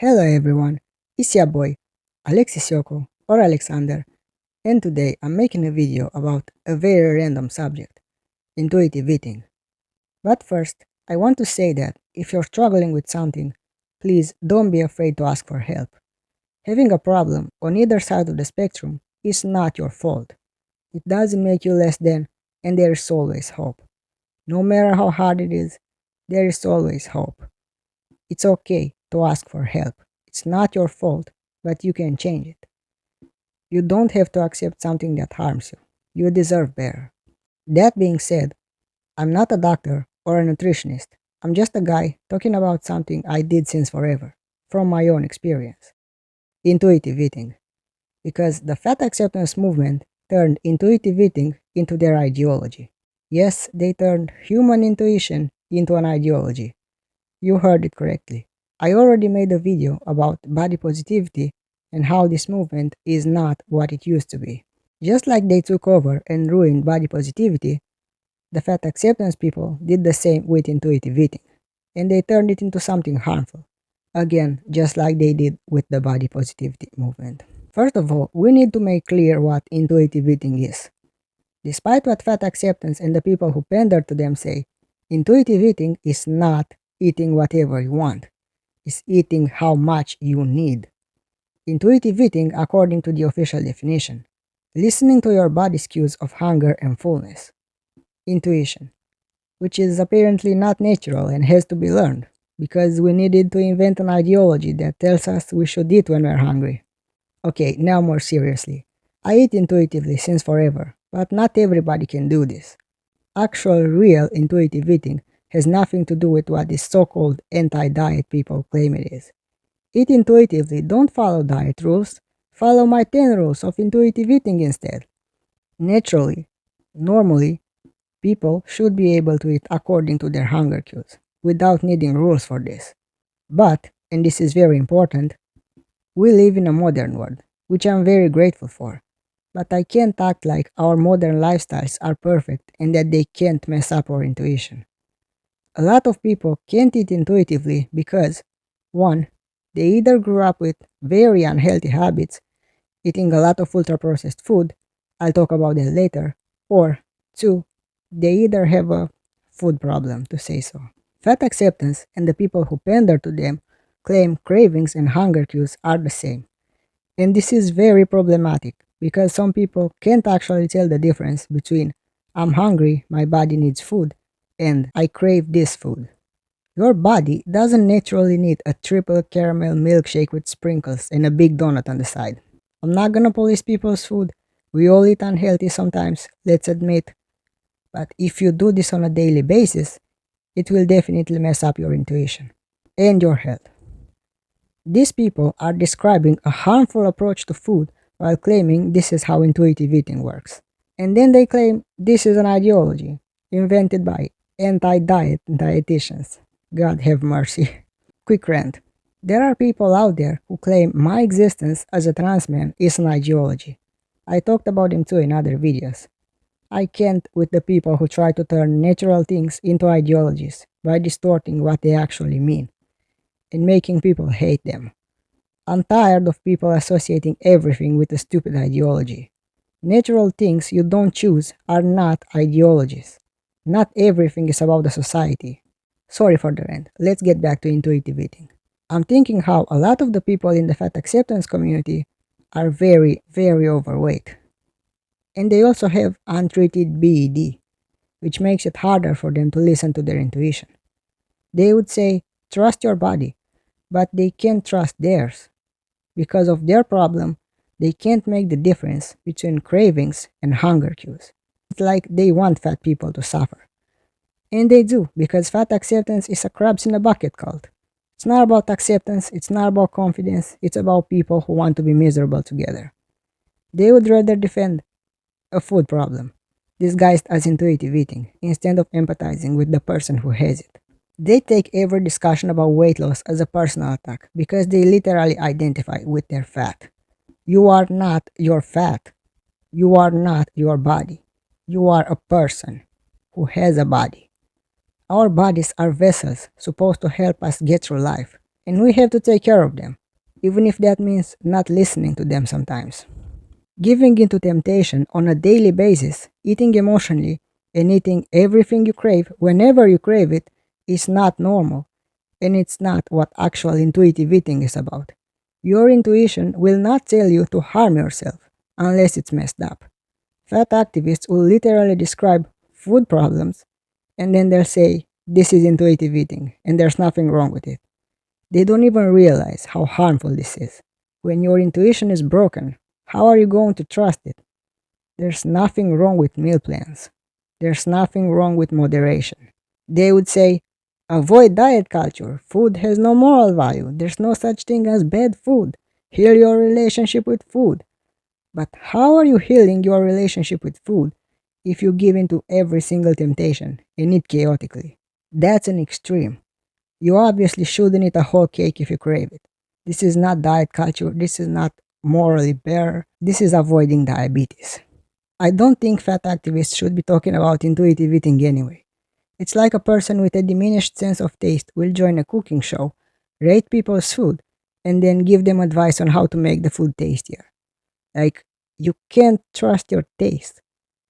Hello everyone, it's your boy, Alexis Yoko or Alexander, and today I'm making a video about a very random subject, intuitive eating. But first, I want to say that if you're struggling with something, please don't be afraid to ask for help. Having a problem on either side of the spectrum is not your fault. It doesn't make you less than, and there is always hope. No matter how hard it is, there is always hope. It's okay to ask for help. It's not your fault, but you can change it. You don't have to accept something that harms you. You deserve better. That being said, I'm not a doctor or a nutritionist. I'm just a guy talking about something I did since forever, from my own experience. Intuitive eating. Because the fat acceptance movement turned intuitive eating into their ideology. Yes, they turned human intuition into an ideology. You heard it correctly. I already made a video about body positivity and how this movement is not what it used to be. Just like they took over and ruined body positivity, the fat acceptance people did the same with intuitive eating, and they turned it into something harmful. Again, just like they did with the body positivity movement. First of all, we need to make clear what intuitive eating is. Despite what fat acceptance and the people who pander to them say, intuitive eating is not eating whatever you want. It's eating how much you need. Intuitive eating, according to the official definition, listening to your body's cues of hunger and fullness. Intuition, which is apparently not natural and has to be learned, because we needed to invent an ideology that tells us we should eat when we're hungry. Okay, now more seriously. I eat intuitively since forever, but not everybody can do this. Actual, real intuitive eating has nothing to do with what these so-called anti-diet people claim it is. Eat intuitively, don't follow diet rules. Follow my 10 rules of intuitive eating instead. Naturally, normally, people should be able to eat according to their hunger cues, without needing rules for this. But, and this is very important, we live in a modern world, which I'm very grateful for. But I can't act like our modern lifestyles are perfect and that they can't mess up our intuition. A lot of people can't eat intuitively because 1. They either grew up with very unhealthy habits, eating a lot of ultra-processed food, I'll talk about that later, or 2. They either have a food problem, to say so. Fat acceptance and the people who pander to them claim cravings and hunger cues are the same. And this is very problematic because some people can't actually tell the difference between I'm hungry, my body needs food, and I crave this food. Your body doesn't naturally need a triple caramel milkshake with sprinkles and a big donut on the side. I'm not gonna police people's food. We all eat unhealthy sometimes, let's admit. But if you do this on a daily basis, it will definitely mess up your intuition and your health. These people are describing a harmful approach to food while claiming this is how intuitive eating works. And then they claim this is an ideology invented by anti-diet dietitians. God have mercy. Quick rant. There are people out there who claim my existence as a trans man is an ideology. I talked about them too in other videos. I can't with the people who try to turn natural things into ideologies by distorting what they actually mean and making people hate them. I'm tired of people associating everything with a stupid ideology. Natural things you don't choose are not ideologies. Not everything is about the society. Sorry for the rant. Let's get back to intuitive eating. I'm thinking how a lot of the people in the fat acceptance community are very, very overweight. And they also have untreated BED, which makes it harder for them to listen to their intuition. They would say, trust your body, but they can't trust theirs. Because of their problem, they can't make the difference between cravings and hunger cues. It's like they want fat people to suffer. And they do, because fat acceptance is a crabs in a bucket cult. It's not about acceptance, it's not about confidence, it's about people who want to be miserable together. They would rather defend a food problem, disguised as intuitive eating, instead of empathizing with the person who has it. They take every discussion about weight loss as a personal attack because they literally identify with their fat. You are not your fat. You are not your body. You are a person who has a body. Our bodies are vessels supposed to help us get through life, and we have to take care of them, even if that means not listening to them sometimes. Giving into temptation on a daily basis, eating emotionally, and eating everything you crave whenever you crave it is not normal, and it's not what actual intuitive eating is about. Your intuition will not tell you to harm yourself unless it's messed up. Fat activists will literally describe food problems and then they'll say, this is intuitive eating and there's nothing wrong with it. They don't even realize how harmful this is. When your intuition is broken, how are you going to trust it? There's nothing wrong with meal plans. There's nothing wrong with moderation. They would say, avoid diet culture. Food has no moral value. There's no such thing as bad food. Heal your relationship with food. But how are you healing your relationship with food if you give in to every single temptation and eat chaotically? That's an extreme. You obviously shouldn't eat a whole cake if you crave it. This is not diet culture. This is not morally better. This is avoiding diabetes. I don't think fat activists should be talking about intuitive eating anyway. It's like a person with a diminished sense of taste will join a cooking show, rate people's food, and then give them advice on how to make the food tastier. Like, you can't trust your taste.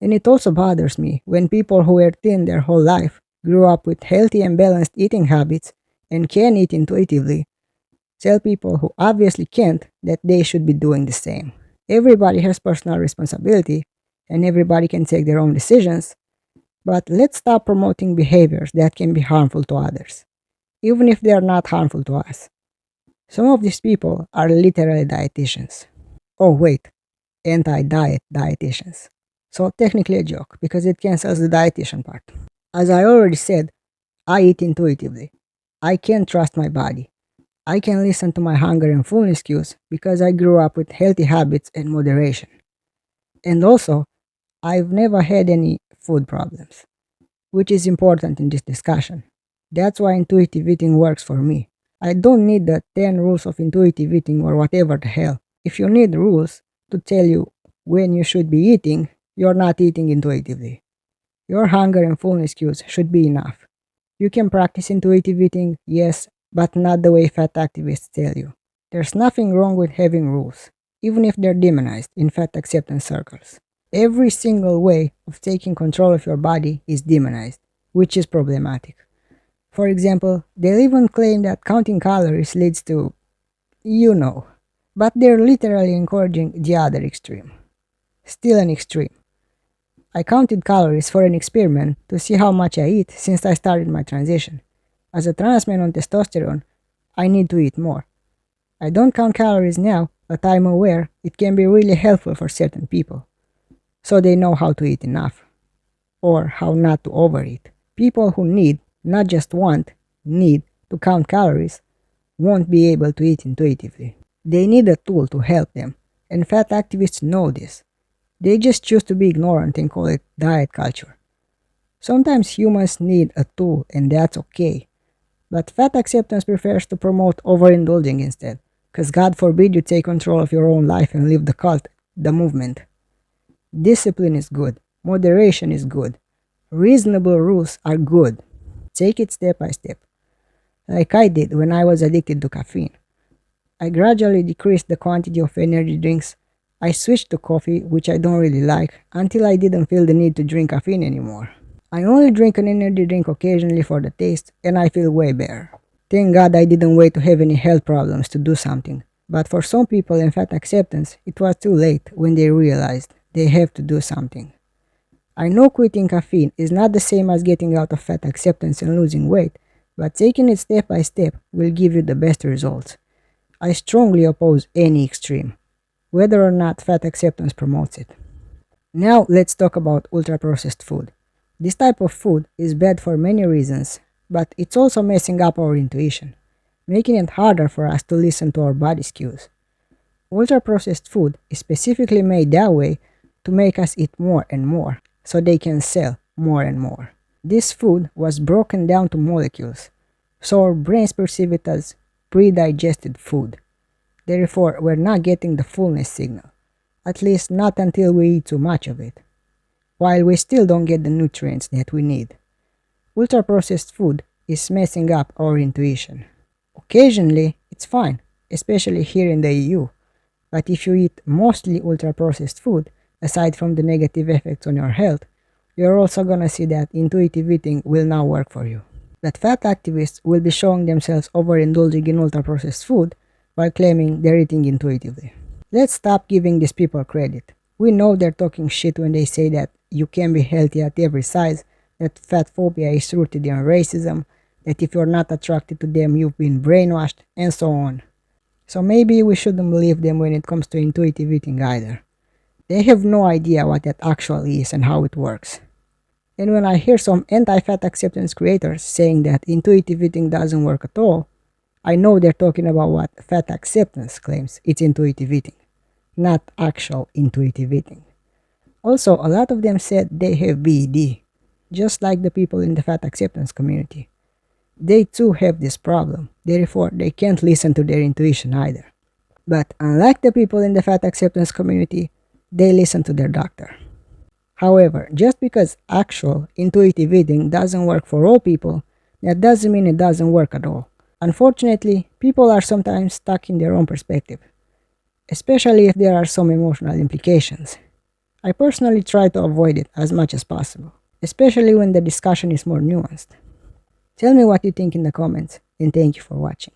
And it also bothers me when people who were thin their whole life grew up with healthy and balanced eating habits and can eat intuitively tell people who obviously can't that they should be doing the same. Everybody has personal responsibility and everybody can take their own decisions, but let's stop promoting behaviors that can be harmful to others, even if they are not harmful to us. Some of these people are literally dietitians. Oh, wait, anti-diet dietitians. So technically a joke, because it cancels the dietitian part. As I already said, I eat intuitively. I can trust my body. I can listen to my hunger and fullness cues because I grew up with healthy habits and moderation. And also, I've never had any food problems, which is important in this discussion. That's why intuitive eating works for me. I don't need the 10 rules of intuitive eating or whatever the hell. If you need rules to tell you when you should be eating, you're not eating intuitively. Your hunger and fullness cues should be enough. You can practice intuitive eating, yes, but not the way fat activists tell you. There's nothing wrong with having rules, even if they're demonized in fat acceptance circles. Every single way of taking control of your body is demonized, which is problematic. For example, they'll even claim that counting calories leads to, but they're literally encouraging the other extreme. Still an extreme. I counted calories for an experiment to see how much I eat since I started my transition. As a trans man on testosterone, I need to eat more. I don't count calories now, but I'm aware it can be really helpful for certain people, so they know how to eat enough, or how not to overeat. People who need, not just want, need to count calories won't be able to eat intuitively. They need a tool to help them, and fat activists know this. They just choose to be ignorant and call it diet culture. Sometimes humans need a tool, and that's okay. But fat acceptance prefers to promote overindulging instead, because God forbid you take control of your own life and leave the cult, the movement. Discipline is good. Moderation is good. Reasonable rules are good. Take it step by step, like I did when I was addicted to caffeine. I gradually decreased the quantity of energy drinks. I switched to coffee, which I don't really like, until I didn't feel the need to drink caffeine anymore. I only drink an energy drink occasionally for the taste, and I feel way better. Thank God I didn't wait to have any health problems to do something. But for some people in fat acceptance, it was too late when they realized they have to do something. I know quitting caffeine is not the same as getting out of fat acceptance and losing weight, but taking it step by step will give you the best results. I strongly oppose any extreme, whether or not fat acceptance promotes it. Now let's talk about ultra-processed food. This type of food is bad for many reasons, but it's also messing up our intuition, making it harder for us to listen to our body's cues. Ultra-processed food is specifically made that way to make us eat more and more, so they can sell more and more. This food was broken down to molecules, so our brains perceive it as pre-digested food. Therefore, we're not getting the fullness signal, at least not until we eat too much of it, while we still don't get the nutrients that we need. Ultra-processed food is messing up our intuition. Occasionally, it's fine, especially here in the EU. But if you eat mostly ultra-processed food, aside from the negative effects on your health, you're also gonna see that intuitive eating will now work for you. That fat activists will be showing themselves overindulging in ultra-processed food while claiming they're eating intuitively. Let's stop giving these people credit. We know they're talking shit when they say that you can be healthy at every size, that fat phobia is rooted in racism, that if you're not attracted to them, you've been brainwashed, and so on. So maybe we shouldn't believe them when it comes to intuitive eating either. They have no idea what that actually is and how it works. And when I hear some anti-fat acceptance creators saying that intuitive eating doesn't work at all, I know they're talking about what fat acceptance claims it's intuitive eating, not actual intuitive eating. Also, a lot of them said they have BED, just like the people in the fat acceptance community. They too have this problem, therefore they can't listen to their intuition either. But unlike the people in the fat acceptance community, they listen to their doctor. However, just because actual intuitive eating doesn't work for all people, that doesn't mean it doesn't work at all. Unfortunately, people are sometimes stuck in their own perspective, especially if there are some emotional implications. I personally try to avoid it as much as possible, especially when the discussion is more nuanced. Tell me what you think in the comments, and thank you for watching.